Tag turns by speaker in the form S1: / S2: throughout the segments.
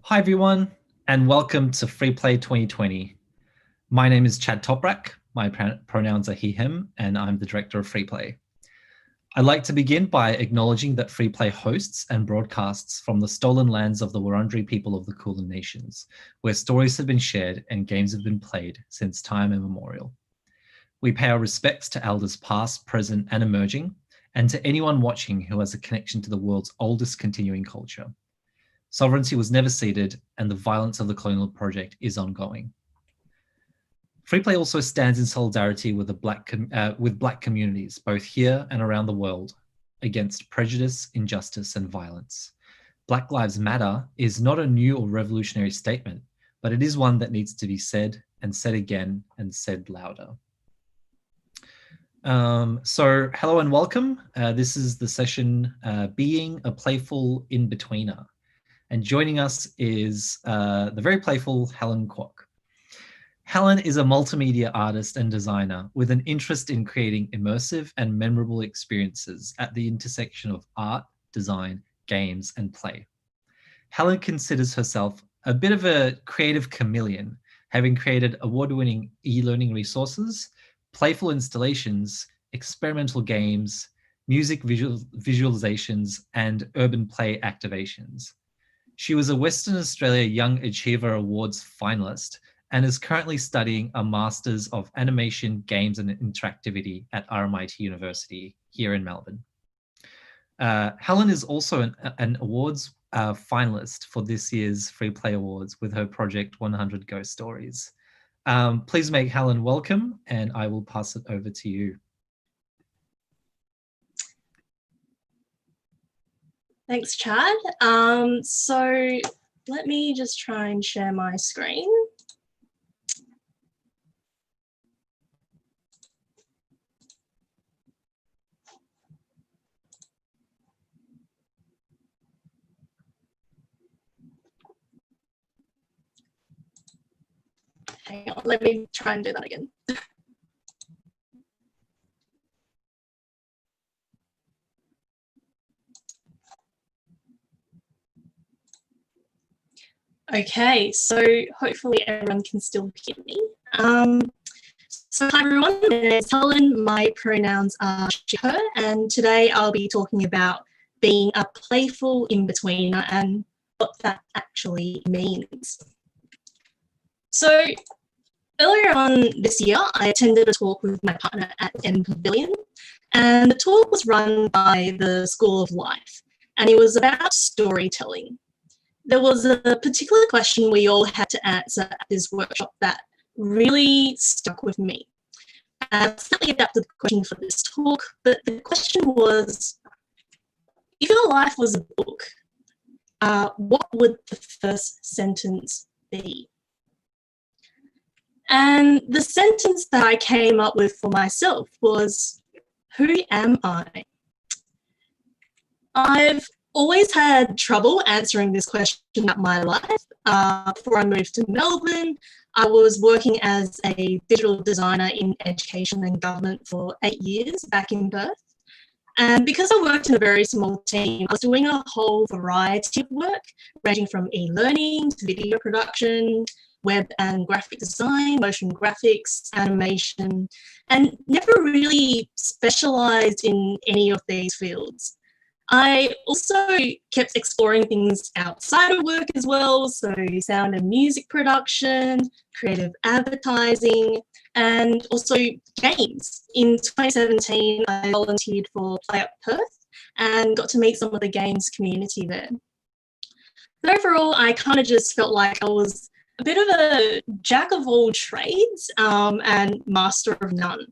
S1: Hi everyone, and welcome to Freeplay 2020. My name is Chad Toprak, my pronouns are he, him, and I'm the director of Freeplay. I'd like to begin by acknowledging that Freeplay hosts and broadcasts from the stolen lands of the Wurundjeri people of the Kulin Nations, where stories have been shared and games have been played since time immemorial. We pay our respects to elders past, present, and emerging, and to anyone watching who has a connection to the world's oldest continuing culture. Sovereignty was never ceded, and the violence of the colonial project is ongoing. Freeplay also stands in solidarity with Black communities, both here and around the world, against prejudice, injustice, and violence. Black Lives Matter is not a new or revolutionary statement, but it is one that needs to be said and said again and said louder. So hello and welcome. This is the session Being a Playful In-Betweener. And joining us is the very playful Helen Kwok. Helen is a multimedia artist and designer with an interest in creating immersive and memorable experiences at the intersection of art, design, games, and play. Helen considers herself a bit of a creative chameleon, having created award-winning e-learning resources, playful installations, experimental games, music visualizations, and urban play activations. She was a Western Australia Young Achiever Awards finalist and is currently studying a Masters of Animation, Games and Interactivity at RMIT University here in Melbourne. Helen is also an awards finalist for this year's Freeplay Awards with her project 100 Ghost Stories. Please make Helen welcome, and I will pass it over to you.
S2: Thanks, Chad. So let me just try and share my screen. Hang on, let me try and do that again. Okay, so hopefully everyone can still hear me. So hi everyone, my name is Helen, my pronouns are she, her, and today I'll be talking about being a playful in-betweener and what that actually means. So earlier on this year, I attended a talk with my partner at M Pavilion, and the talk was run by the School of Life, and it was about storytelling. There was a particular question we all had to answer at this workshop that really stuck with me. I slightly adapted the question for this talk, but the question was, if your life was a book, what would the first sentence be? And the sentence that I came up with for myself was, who am I? I've always had trouble answering this question about my life. Before I moved to Melbourne, I was working as a digital designer in education and government for 8 years back in Perth. And because I worked in a very small team, I was doing a whole variety of work, ranging from e-learning to video production, web and graphic design, motion graphics, animation, and never really specialized in any of these fields. I also kept exploring things outside of work as well, so sound and music production, creative advertising, and also games. In 2017, I volunteered for Play Up Perth and got to meet some of the games community there. But overall, I kind of just felt like I was a bit of a jack of all trades and master of none.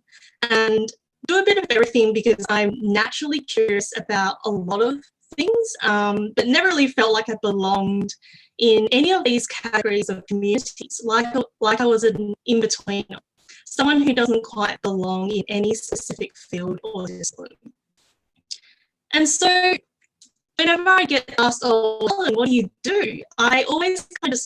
S2: And do a bit of everything because I'm naturally curious about a lot of things, but never really felt like I belonged in any of these categories of communities, like I was an in-betweener, someone who doesn't quite belong in any specific field or discipline. And so whenever I get asked, oh, Helen, what do you do? I always kind of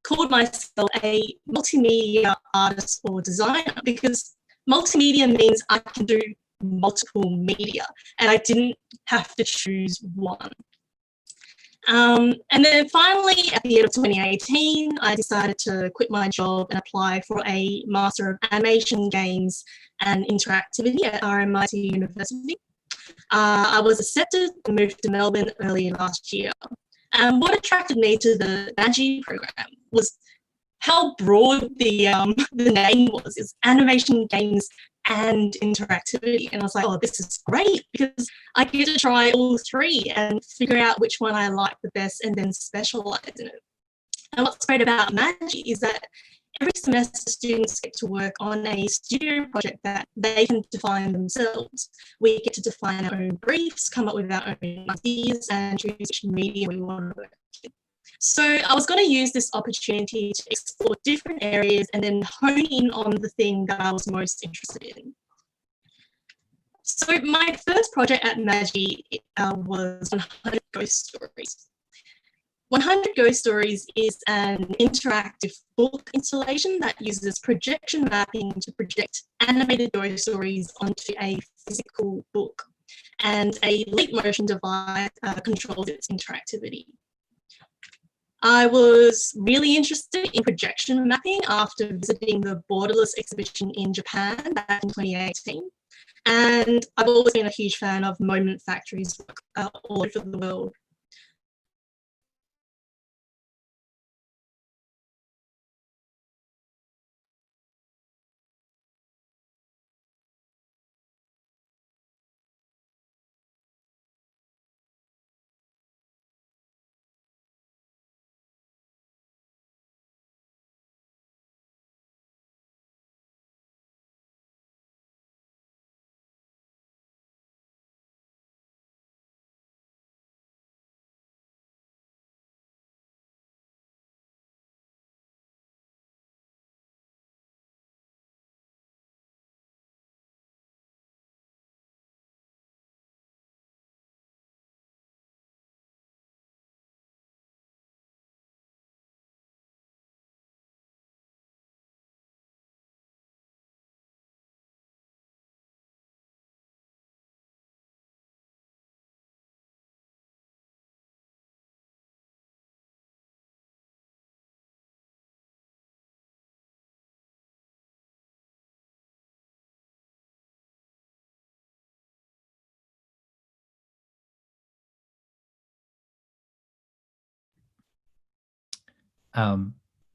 S2: called myself a multimedia artist or designer because multimedia means I can do multiple media and I didn't have to choose one. And then finally, at the end of 2018, I decided to quit my job and apply for a Master of Animation, Games and Interactivity at RMIT University. I was accepted and moved to Melbourne early last year. And what attracted me to the MAGI program was how broad the name was. It's animation, games, and interactivity. And I was like, oh, this is great because I get to try all three and figure out which one I like the best and then specialize in it. And what's great about MAGI is that every semester students get to work on a studio project that they can define themselves. We get to define our own briefs, come up with our own ideas and choose which media we want to work with. So I was going to use this opportunity to explore different areas and then hone in on the thing that I was most interested in. So my first project at MAGI was 100 Ghost Stories. 100 Ghost Stories is an interactive book installation that uses projection mapping to project animated ghost stories onto a physical book, and a leap motion device controls its interactivity. I was really interested in projection mapping after visiting the Borderless exhibition in Japan back in 2018. And I've always been a huge fan of Moment Factory's work all over the world.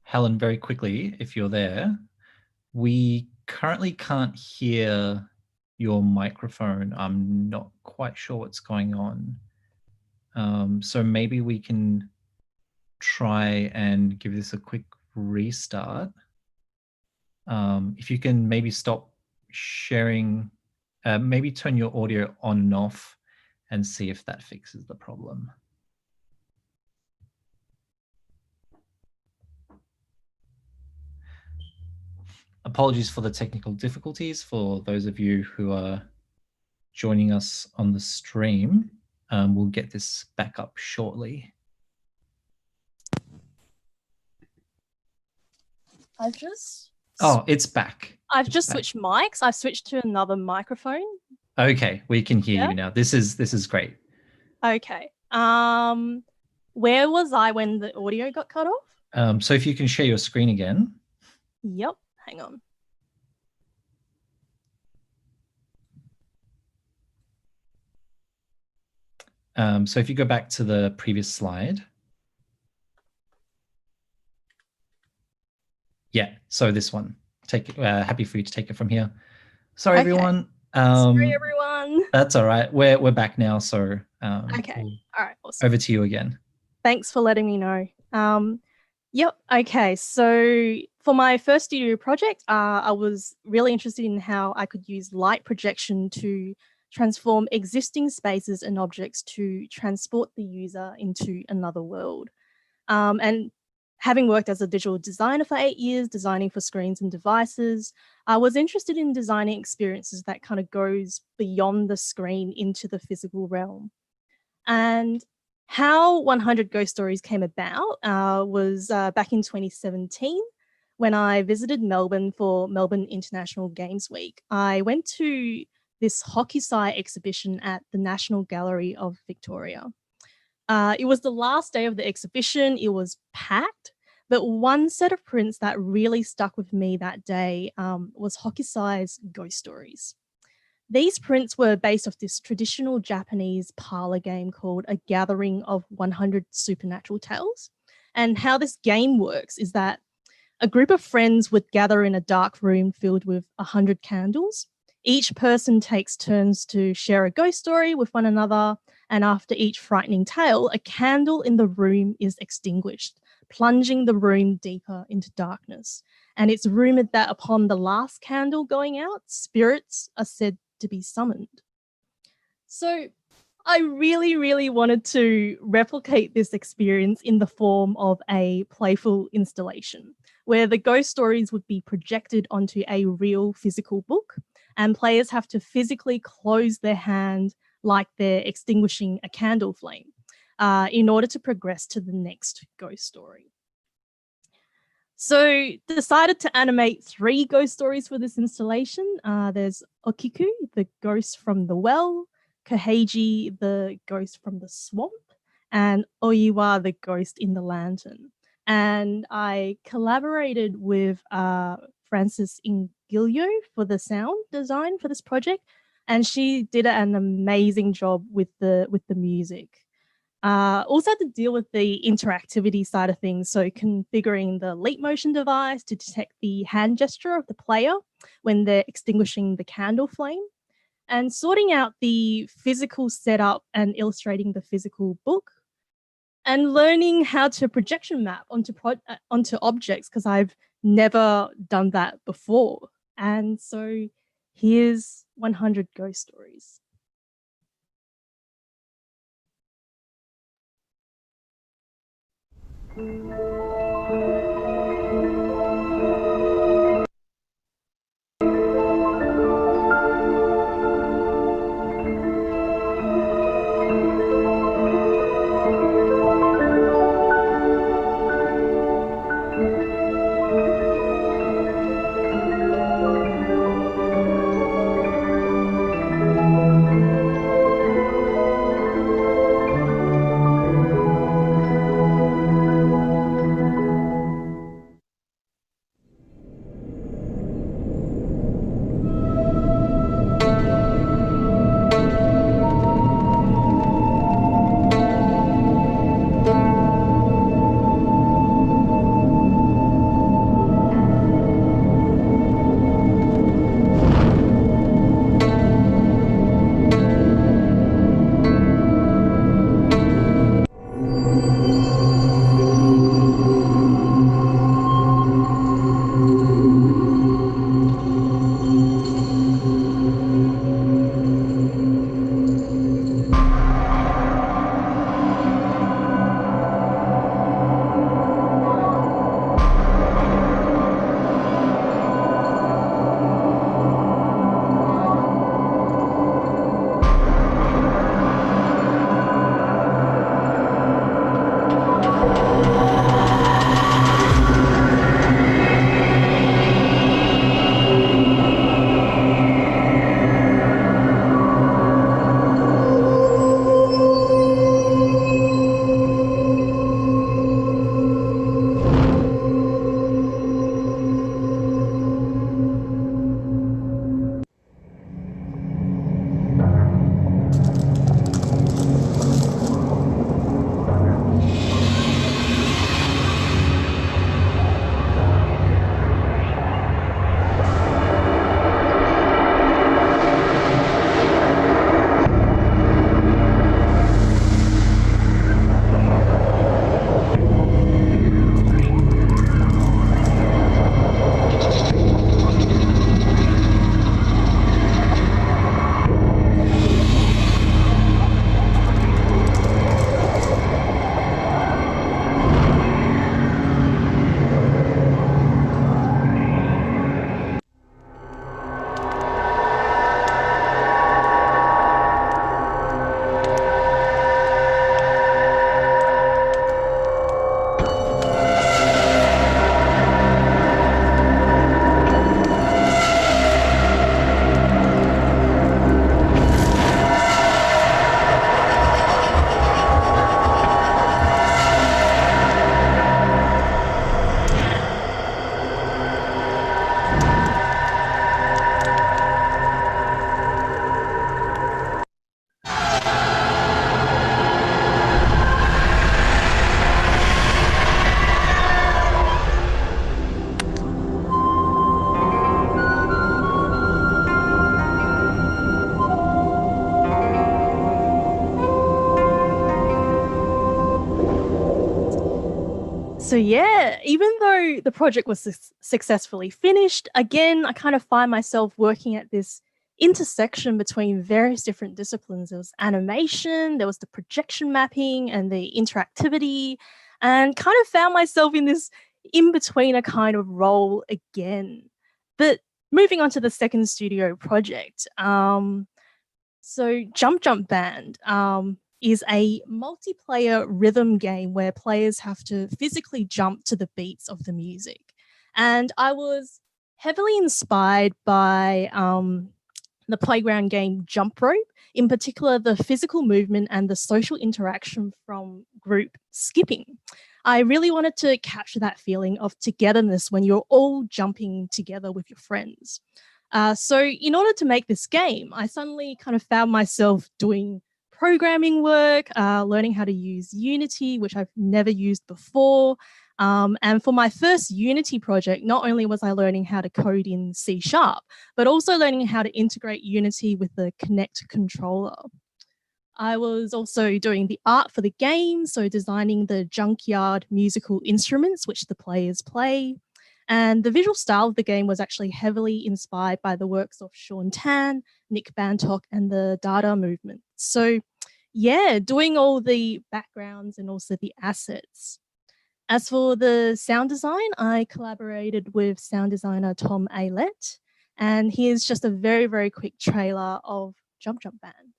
S1: Helen, very quickly, if you're there, we currently can't hear your microphone. I'm not quite sure what's going on. So maybe we can try and give this a quick restart. If you can maybe stop sharing, maybe turn your audio on and off and see if that fixes the problem. Apologies for the technical difficulties for those of you who are joining us on the stream. We'll get this back up shortly. Oh, it's back.
S3: I've just switched mics. I've switched to another microphone.
S1: Okay, we can hear you now. This is great.
S3: Okay. Where was I when the audio got cut off?
S1: So if you can share your screen again.
S3: Yep. Hang on.
S1: So if you go back to the previous slide. Yeah, so this one. Happy for you to take it from here. Sorry, okay. Everyone.
S3: Sorry, everyone.
S1: That's all right. We're back now, so
S3: okay. All right. Awesome.
S1: Over to you again.
S3: Thanks for letting me know. Yep. Okay. So for my first studio project, I was really interested in how I could use light projection to transform existing spaces and objects to transport the user into another world. And having worked as a digital designer for 8 years, designing for screens and devices, I was interested in designing experiences that kind of goes beyond the screen into the physical realm. And how 100 Ghost Stories came about was back in 2017 when I visited Melbourne for Melbourne International Games Week. I went to this hockey-sci exhibition at the National Gallery of Victoria. It was the last day of the exhibition. It was packed. But one set of prints that really stuck with me that day was Hokusai's Ghost Stories. These prints were based off this traditional Japanese parlor game called A Gathering of 100 Supernatural Tales. And how this game works is that a group of friends would gather in a dark room filled with 100 candles. Each person takes turns to share a ghost story with one another, and after each frightening tale, a candle in the room is extinguished, plunging the room deeper into darkness. And it's rumored that upon the last candle going out, spirits are said to be summoned. So I really, really wanted to replicate this experience in the form of a playful installation, where the ghost stories would be projected onto a real physical book, and players have to physically close their hand like they're extinguishing a candle flame in order to progress to the next ghost story. So decided to animate 3 ghost stories for this installation. There's Okiku, the ghost from the well, Koheiji, the ghost from the swamp, and Oiwa, the ghost in the lantern. And I collaborated with Frances Ingilio for the sound design for this project, and she did an amazing job with the music. Also had to deal with the interactivity side of things, so configuring the leap motion device to detect the hand gesture of the player when they're extinguishing the candle flame, and sorting out the physical setup and illustrating the physical book, and learning how to projection map onto objects, because I've never done that before. And so here's 100 ghost stories. So yeah, even though the project was successfully finished, again, I kind of find myself working at this intersection between various different disciplines. There was animation, there was the projection mapping and the interactivity, and kind of found myself in this in-betweener kind of role again. But moving on to the second studio project, so Jump Jump Band is a multiplayer rhythm game where players have to physically jump to the beats of the music. And I was heavily inspired by the playground game Jump Rope, in particular the physical movement and the social interaction from group skipping. I really wanted to capture that feeling of togetherness when you're all jumping together with your friends. So in order to make this game, I suddenly kind of found myself doing programming work, learning how to use Unity, which I've never used before. And for my first Unity project, not only was I learning how to code in C#, but also learning how to integrate Unity with the Kinect controller. I was also doing the art for the game, so designing the junkyard musical instruments which the players play. And the visual style of the game was actually heavily inspired by the works of Sean Tan, Nick Bantock, and the Dada movement. So yeah, doing all the backgrounds and also the assets. As for the sound design, I collaborated with sound designer Tom Aylett, and here's just a very, very quick trailer of Jump Jump Band.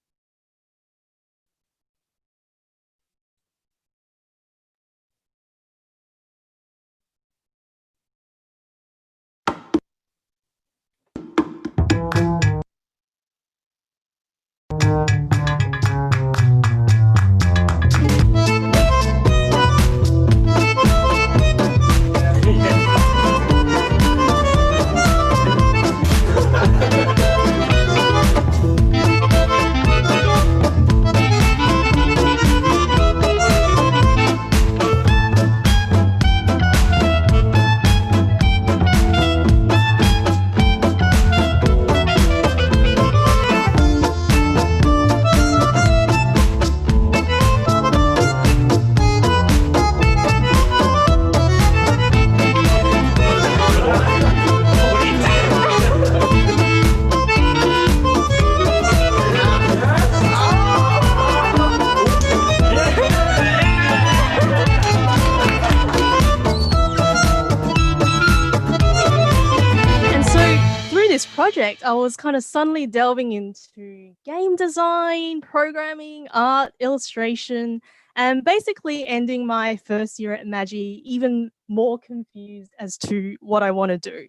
S3: Project, I was kind of suddenly delving into game design, programming, art, illustration, and basically ending my first year at Magi even more confused as to what I want to do.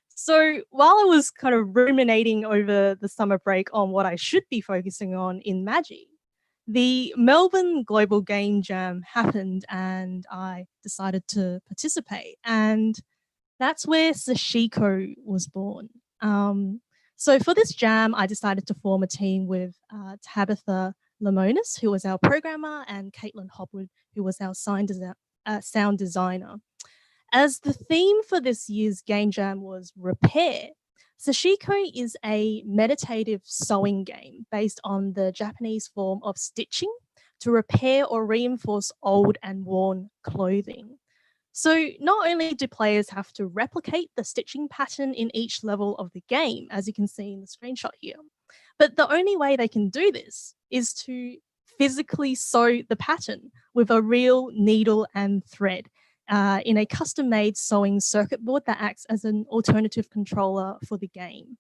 S3: So while I was kind of ruminating over the summer break on what I should be focusing on in Magi, the Melbourne Global Game Jam happened and I decided to participate. And that's where Sashiko was born. So for this jam, I decided to form a team with Tabitha Lamonis, who was our programmer, and Caitlin Hopwood, who was our sound designer. As the theme for this year's game jam was repair, Sashiko is a meditative sewing game based on the Japanese form of stitching to repair or reinforce old and worn clothing. So not only do players have to replicate the stitching pattern in each level of the game, as you can see in the screenshot here, but the only way they can do this is to physically sew the pattern with a real needle and thread in a custom-made sewing circuit board that acts as an alternative controller for the game.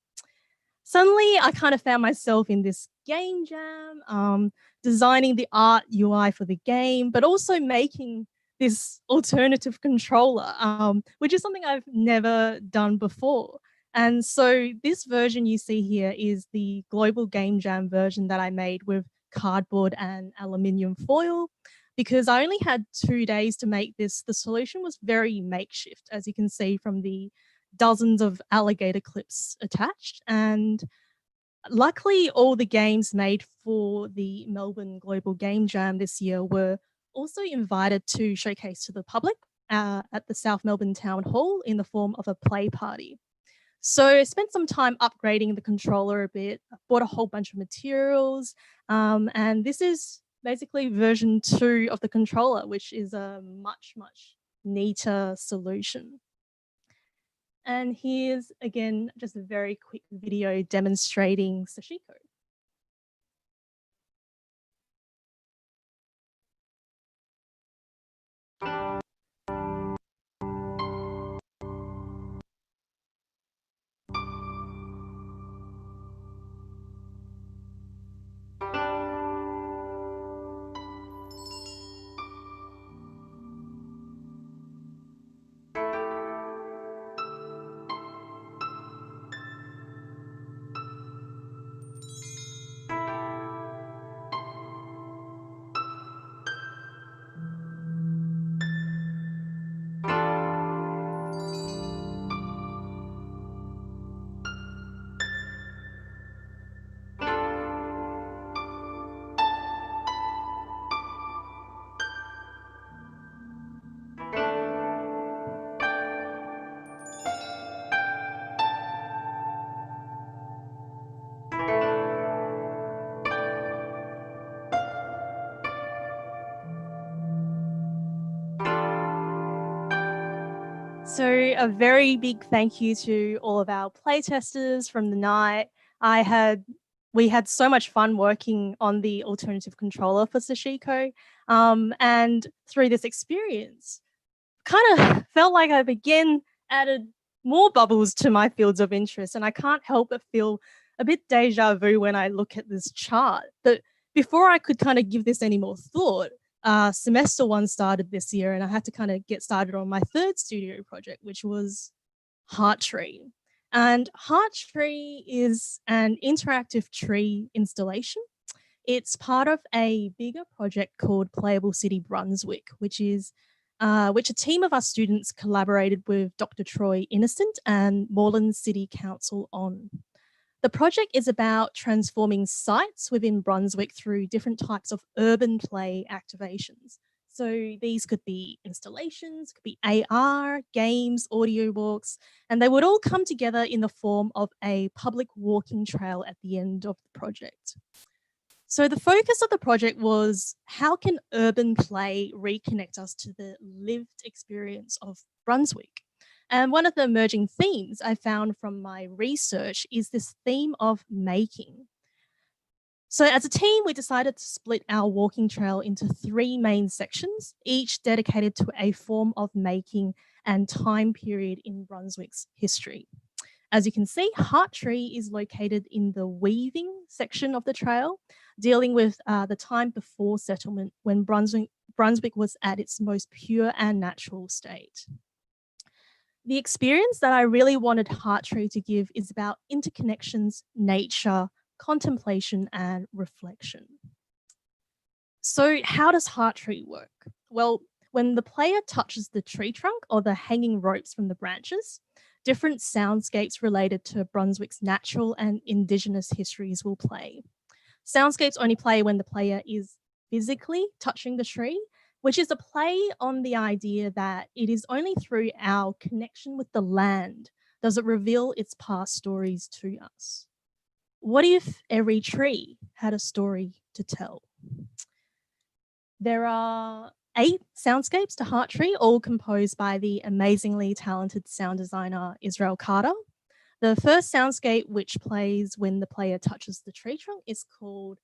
S3: Suddenly, I kind of found myself in this game jam, designing the art UI for the game, but also making this alternative controller, which is something I've never done before. And so this version you see here is the Global Game Jam version that I made with cardboard and aluminium foil. Because I only had 2 days to make this, the solution was very makeshift, as you can see from the dozens of alligator clips attached. And luckily, all the games made for the Melbourne Global Game Jam this year were also invited to showcase to the public at the South Melbourne Town Hall in the form of a play party. So I spent some time upgrading the controller a bit, bought a whole bunch of materials, and this is basically version 2 of the controller, which is much, much neater solution. And here's, again, just a very quick video demonstrating Sashiko. So a very big thank you to all of our playtesters from the night. We had so much fun working on the alternative controller for Sashiko. And through this experience, kind of felt like I've again added more bubbles to my fields of interest. And I can't help but feel a bit deja vu when I look at this chart. But before I could kind of give this any more thought, semester one started this year, and I had to kind of get started on my third studio project, which was Heart Tree. And Heart Tree is an interactive tree installation. It's part of a bigger project called Playable City Brunswick, which a team of us students collaborated with Dr. Troy Innocent and Moreland City Council on. The project is about transforming sites within Brunswick through different types of urban play activations. So these could be installations, could be AR, games, audio walks, and they would all come together in the form of a public walking trail at the end of the project. So the focus of the project was, how can urban play reconnect us to the lived experience of Brunswick? And one of the emerging themes I found from my research is this theme of making. So as a team, we decided to split our walking trail into 3 main sections, each dedicated to a form of making and time period in Brunswick's history. As you can see, Heart Tree is located in the weaving section of the trail, dealing with the time before settlement, when Brunswick was at its most pure and natural state. The experience that I really wanted Heart Tree to give is about interconnections, nature, contemplation, and reflection. So how does Heart Tree work? Well, when the player touches the tree trunk or the hanging ropes from the branches, different soundscapes related to Brunswick's natural and Indigenous histories will play. Soundscapes only play when the player is physically touching the tree, which is a play on the idea that it is only through our connection with the land does it reveal its past stories to us. What if every tree had a story to tell? There are 8 soundscapes to Heart Tree, all composed by the amazingly talented sound designer Israel Carter. The first soundscape, which plays when the player touches the tree trunk, is called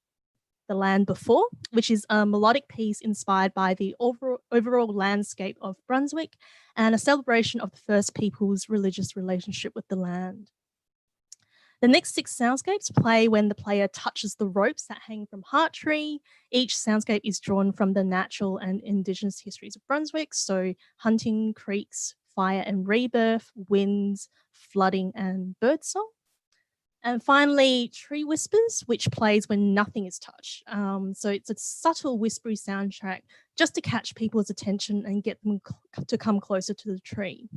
S3: The Land Before, which is a melodic piece inspired by the overall landscape of Brunswick and a celebration of the First Peoples' religious relationship with the land. The next 6 soundscapes play when the player touches the ropes that hang from Heart Tree. Each soundscape is drawn from the natural and Indigenous histories of Brunswick, so hunting, creeks, fire and rebirth, winds, flooding, and birdsong. And finally, Tree Whispers, which plays when nothing is touched. So it's a subtle whispery soundtrack just to catch people's attention and get them to come closer to the tree.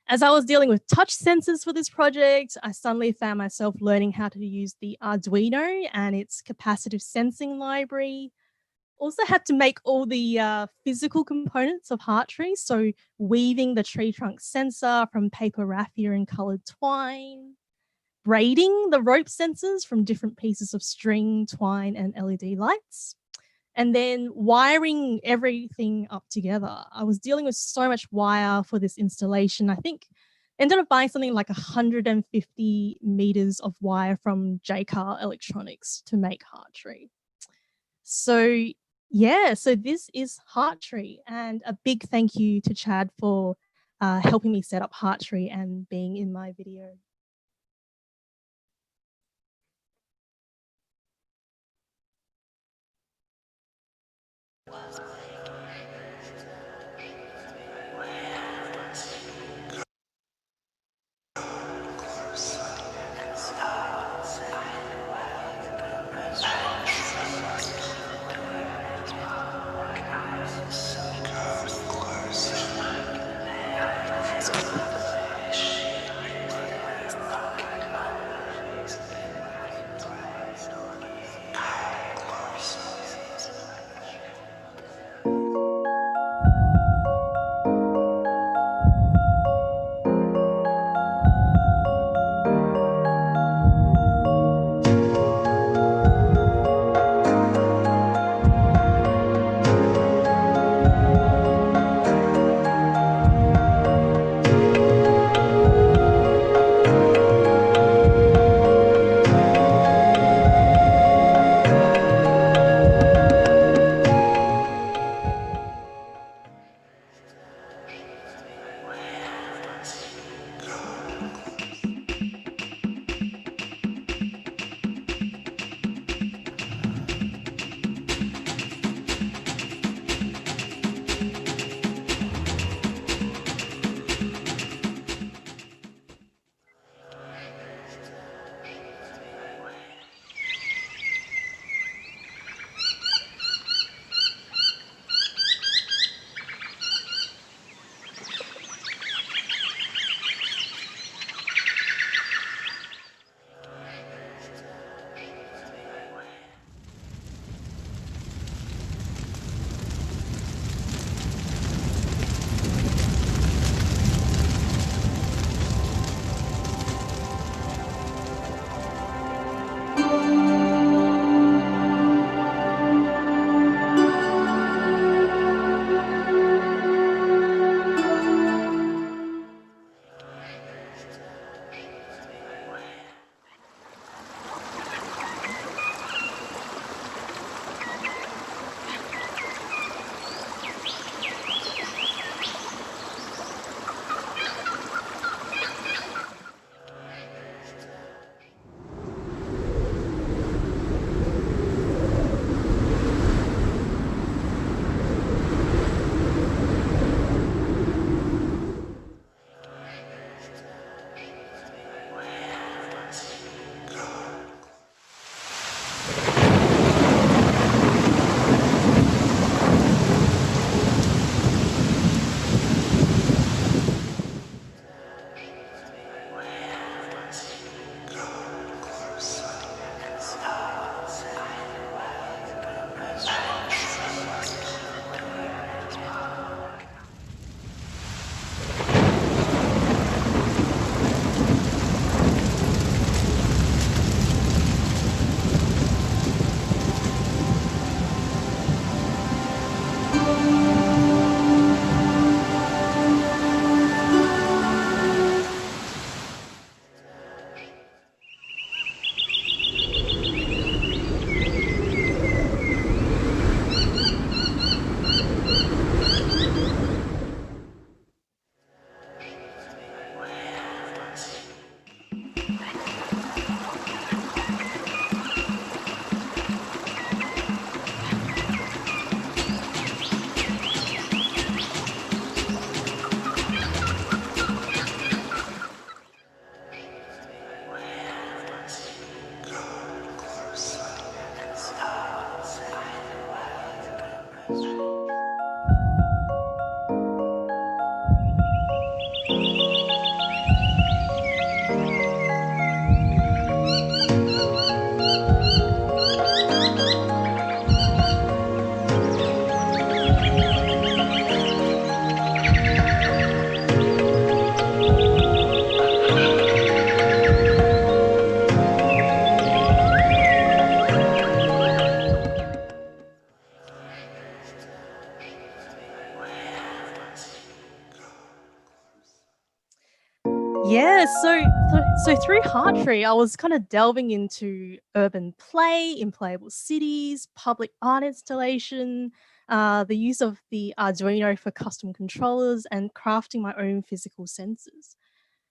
S3: As I was dealing with touch sensors for this project, I suddenly found myself learning how to use the Arduino and its capacitive sensing library. Also had to make all the physical components of Heart Tree, so weaving the tree trunk sensor from paper raffia and coloured twine, braiding the rope sensors from different pieces of string, twine, and LED lights, and then wiring everything up together. I was dealing with so much wire for this installation. I think ended up buying something like 150 meters of wire from JCar Electronics to make Hearttree. So yeah, so this is Hearttree, and a big thank you to Chad for helping me set up Hearttree and being in my video. So through Hearttree, I was kind of delving into urban play in playable cities, public art installation, the use of the Arduino for custom controllers, and crafting my own physical sensors.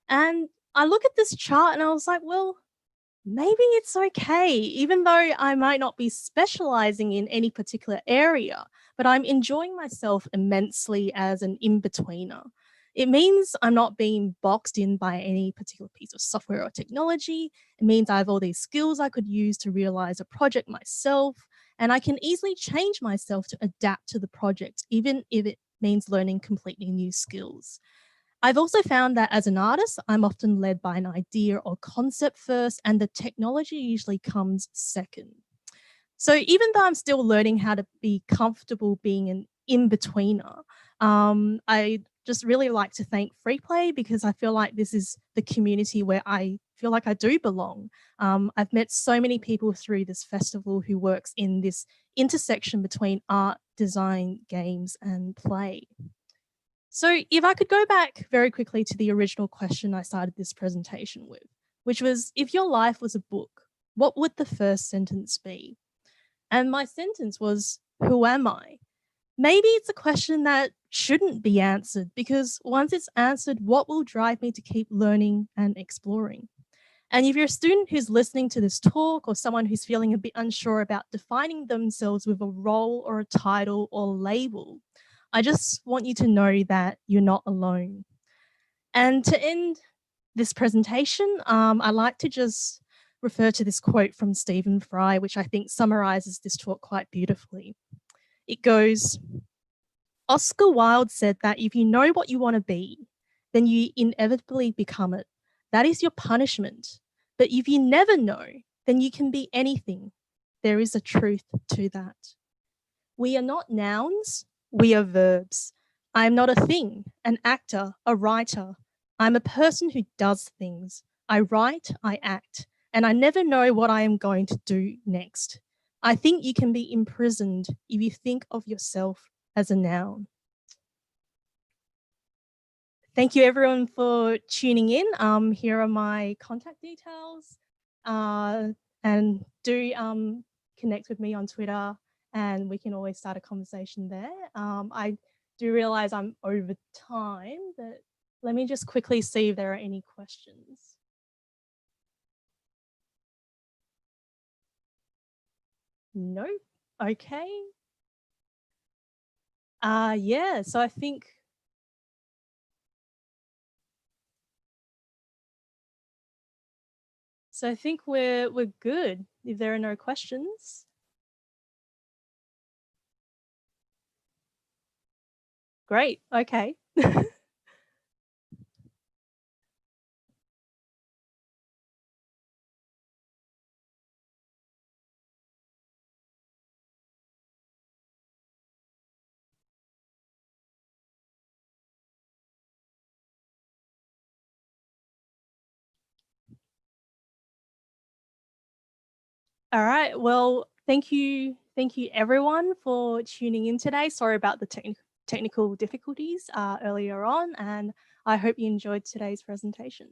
S3: And I look at this chart and I was like, well, maybe it's okay, even though I might not be specializing in any particular area, but I'm enjoying myself immensely as an in-betweener. It means I'm not being boxed in by any particular piece of software or technology. It means I have all these skills I could use to realize a project myself, and I can easily change myself to adapt to the project, even if it means learning completely new skills. I've also found that as an artist, I'm often led by an idea or concept first, and the technology usually comes second. So even though I'm still learning how to be comfortable being an in-betweener, I just really like to thank Freeplay, because I feel like this is the community where I feel like I do belong. I've met so many people through this festival who works in this intersection between art, design, games, and play. So if I could go back very quickly to the original question I started this presentation with, which was, if your life was a book, what would the first sentence be? And my sentence was, who am I? Maybe it's a question that shouldn't be answered, because once it's answered, what will drive me to keep learning and exploring? And if you're a student who's listening to this talk, or someone who's feeling a bit unsure about defining themselves with a role or a title or label, I just want you to know that you're not alone. And to end this presentation, I like to just refer to this quote from Stephen Fry, which I think summarizes this talk quite beautifully. It goes, Oscar Wilde said that if you know what you want to be, then you inevitably become it. That is your punishment. But if you never know, then you can be anything. There is a truth to that. We are not nouns, we are verbs. I am not a thing, an actor, a writer. I'm a person who does things. I write, I act, and I never know what I am going to do next. I think you can be imprisoned if you think of yourself as a noun. Thank you everyone for tuning in. Here are my contact details, and do connect with me on Twitter, and we can always start a conversation there. I do realize I'm over time, but let me just quickly see if there are any questions. Nope. Okay. Yeah, so I think we're good if there are no questions. Great. Okay. All right. Well, thank you everyone for tuning in today. Sorry about the technical difficulties earlier on, and I hope you enjoyed today's presentation.